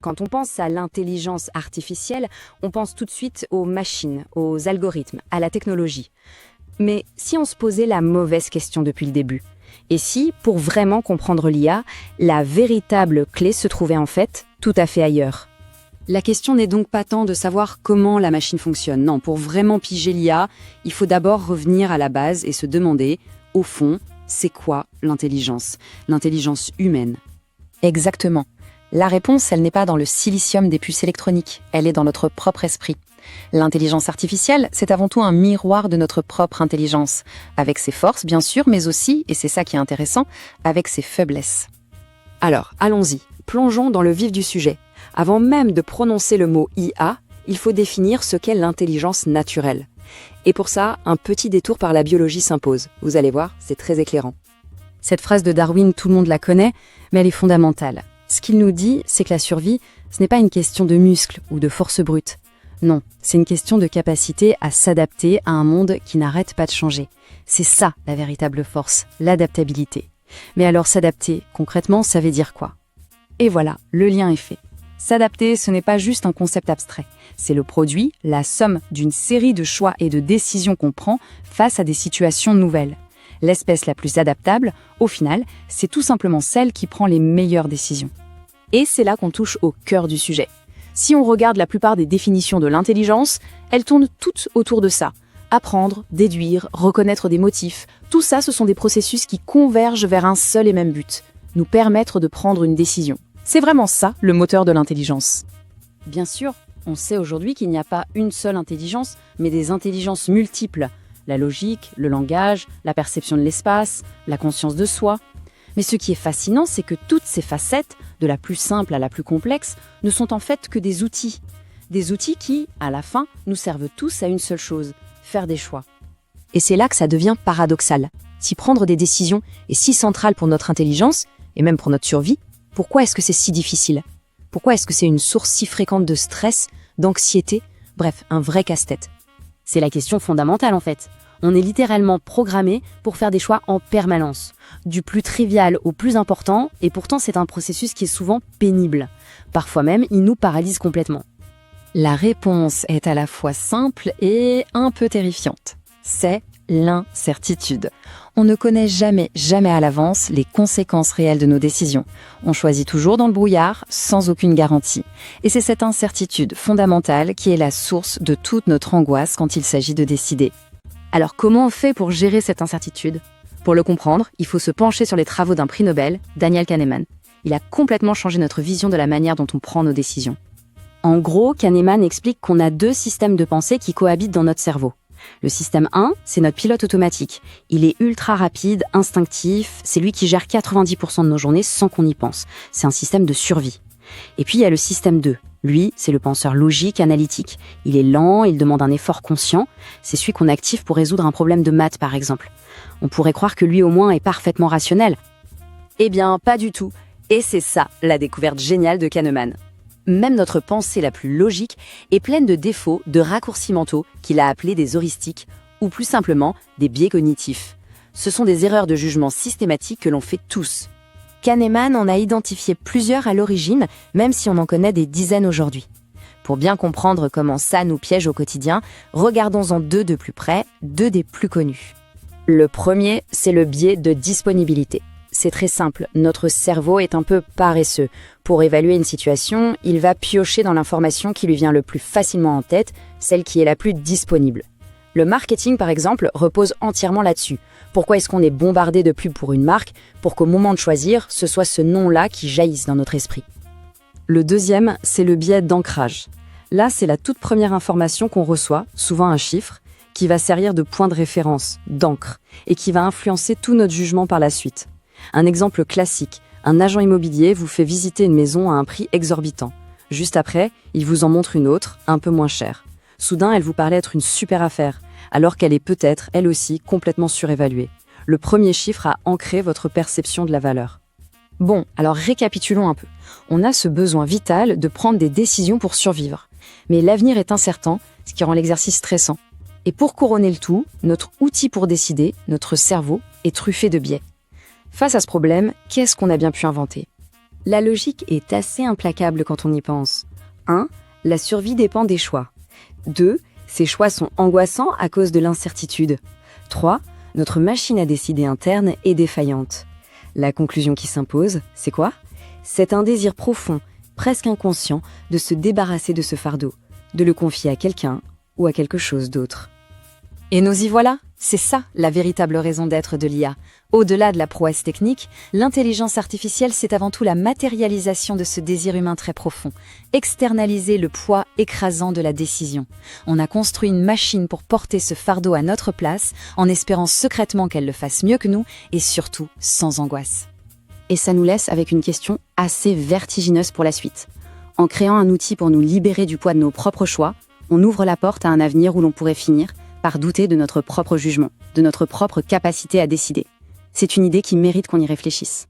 Quand on pense à l'intelligence artificielle, on pense tout de suite aux machines, aux algorithmes, à la technologie. Mais si on se posait la mauvaise question depuis le début, et si, pour vraiment comprendre l'IA, la véritable clé se trouvait en fait tout à fait ailleurs? La question n'est donc pas tant de savoir comment la machine fonctionne. Non, pour vraiment piger l'IA, il faut d'abord revenir à la base et se demander, au fond, c'est quoi l'intelligence? L'intelligence humaine. Exactement. La réponse, elle n'est pas dans le silicium des puces électroniques, elle est dans notre propre esprit. L'intelligence artificielle, c'est avant tout un miroir de notre propre intelligence, avec ses forces bien sûr, mais aussi, et c'est ça qui est intéressant, avec ses faiblesses. Alors, allons-y, plongeons dans le vif du sujet. Avant même de prononcer le mot IA, il faut définir ce qu'est l'intelligence naturelle. Et pour ça, un petit détour par la biologie s'impose. Vous allez voir, c'est très éclairant. Cette phrase de Darwin, tout le monde la connaît, mais elle est fondamentale. Ce qu'il nous dit, c'est que la survie, ce n'est pas une question de muscles ou de force brute. Non, c'est une question de capacité à s'adapter à un monde qui n'arrête pas de changer. C'est ça la véritable force, l'adaptabilité. Mais alors s'adapter, concrètement, ça veut dire quoi? Et voilà, le lien est fait. S'adapter, ce n'est pas juste un concept abstrait. C'est le produit, la somme d'une série de choix et de décisions qu'on prend face à des situations nouvelles. L'espèce la plus adaptable, au final, c'est tout simplement celle qui prend les meilleures décisions. Et c'est là qu'on touche au cœur du sujet. Si on regarde la plupart des définitions de l'intelligence, elles tournent toutes autour de ça. Apprendre, déduire, reconnaître des motifs, tout ça, ce sont des processus qui convergent vers un seul et même but, nous permettre de prendre une décision. C'est vraiment ça, le moteur de l'intelligence. Bien sûr, on sait aujourd'hui qu'il n'y a pas une seule intelligence, mais des intelligences multiples. La logique, le langage, la perception de l'espace, la conscience de soi. Mais ce qui est fascinant, c'est que toutes ces facettes, de la plus simple à la plus complexe, ne sont en fait que des outils. Des outils qui, à la fin, nous servent tous à une seule chose, faire des choix. Et c'est là que ça devient paradoxal. Si prendre des décisions est si central pour notre intelligence, et même pour notre survie, pourquoi est-ce que c'est si difficile? Pourquoi est-ce que c'est une source si fréquente de stress, d'anxiété, bref, un vrai casse-tête? C'est la question fondamentale en fait. On est littéralement programmé pour faire des choix en permanence, du plus trivial au plus important, et pourtant c'est un processus qui est souvent pénible. Parfois même, il nous paralyse complètement. La réponse est à la fois simple et un peu terrifiante. C'est l'incertitude. On ne connaît jamais à l'avance les conséquences réelles de nos décisions. On choisit toujours dans le brouillard, sans aucune garantie. Et c'est cette incertitude fondamentale qui est la source de toute notre angoisse quand il s'agit de décider. Alors comment on fait pour gérer cette incertitude? Pour le comprendre, il faut se pencher sur les travaux d'un prix Nobel, Daniel Kahneman. Il a complètement changé notre vision de la manière dont on prend nos décisions. En gros, Kahneman explique qu'on a deux systèmes de pensée qui cohabitent dans notre cerveau. Le système 1, c'est notre pilote automatique. Il est ultra rapide, instinctif, c'est lui qui gère 90% de nos journées sans qu'on y pense. C'est un système de survie. Et puis il y a le système 2. Lui, c'est le penseur logique, analytique. Il est lent, il demande un effort conscient. C'est celui qu'on active pour résoudre un problème de maths, par exemple. On pourrait croire que lui, au moins, est parfaitement rationnel. Eh bien, pas du tout. Et c'est ça, la découverte géniale de Kahneman. Même notre pensée la plus logique est pleine de défauts, de raccourcis mentaux, qu'il a appelés des heuristiques, ou plus simplement, des biais cognitifs. Ce sont des erreurs de jugement systématiques que l'on fait tous. Kahneman en a identifié plusieurs à l'origine, même si on en connaît des dizaines aujourd'hui. Pour bien comprendre comment ça nous piège au quotidien, regardons-en deux de plus près, deux des plus connus. Le premier, c'est le biais de disponibilité. C'est très simple, notre cerveau est un peu paresseux. Pour évaluer une situation, il va piocher dans l'information qui lui vient le plus facilement en tête, celle qui est la plus disponible. Le marketing, par exemple, repose entièrement là-dessus. Pourquoi est-ce qu'on est bombardé de pubs pour une marque? Pour qu'au moment de choisir, ce soit ce nom-là qui jaillisse dans notre esprit. Le deuxième, c'est le biais d'ancrage. Là, c'est la toute première information qu'on reçoit, souvent un chiffre, qui va servir de point de référence, d'encre, et qui va influencer tout notre jugement par la suite. Un exemple classique, un agent immobilier vous fait visiter une maison à un prix exorbitant. Juste après, il vous en montre une autre, un peu moins chère. Soudain, elle vous paraît être une super affaire, alors qu'elle est peut-être, elle aussi, complètement surévaluée. Le premier chiffre a ancré votre perception de la valeur. Bon, alors récapitulons un peu. On a ce besoin vital de prendre des décisions pour survivre. Mais l'avenir est incertain, ce qui rend l'exercice stressant. Et pour couronner le tout, notre outil pour décider, notre cerveau, est truffé de biais. Face à ce problème, qu'est-ce qu'on a bien pu inventer? La logique est assez implacable quand on y pense. 1. La survie dépend des choix. 2. Ces choix sont angoissants à cause de l'incertitude. 3. Notre machine à décider interne est défaillante. La conclusion qui s'impose, c'est quoi? C'est un désir profond, presque inconscient, de se débarrasser de ce fardeau, de le confier à quelqu'un ou à quelque chose d'autre. Et nous y voilà, c'est ça la véritable raison d'être de l'IA. Au-delà de la prouesse technique, l'intelligence artificielle, c'est avant tout la matérialisation de ce désir humain très profond, externaliser le poids écrasant de la décision. On a construit une machine pour porter ce fardeau à notre place, en espérant secrètement qu'elle le fasse mieux que nous, et surtout sans angoisse. Et ça nous laisse avec une question assez vertigineuse pour la suite. En créant un outil pour nous libérer du poids de nos propres choix, on ouvre la porte à un avenir où l'on pourrait finir par douter de notre propre jugement, de notre propre capacité à décider. C'est une idée qui mérite qu'on y réfléchisse.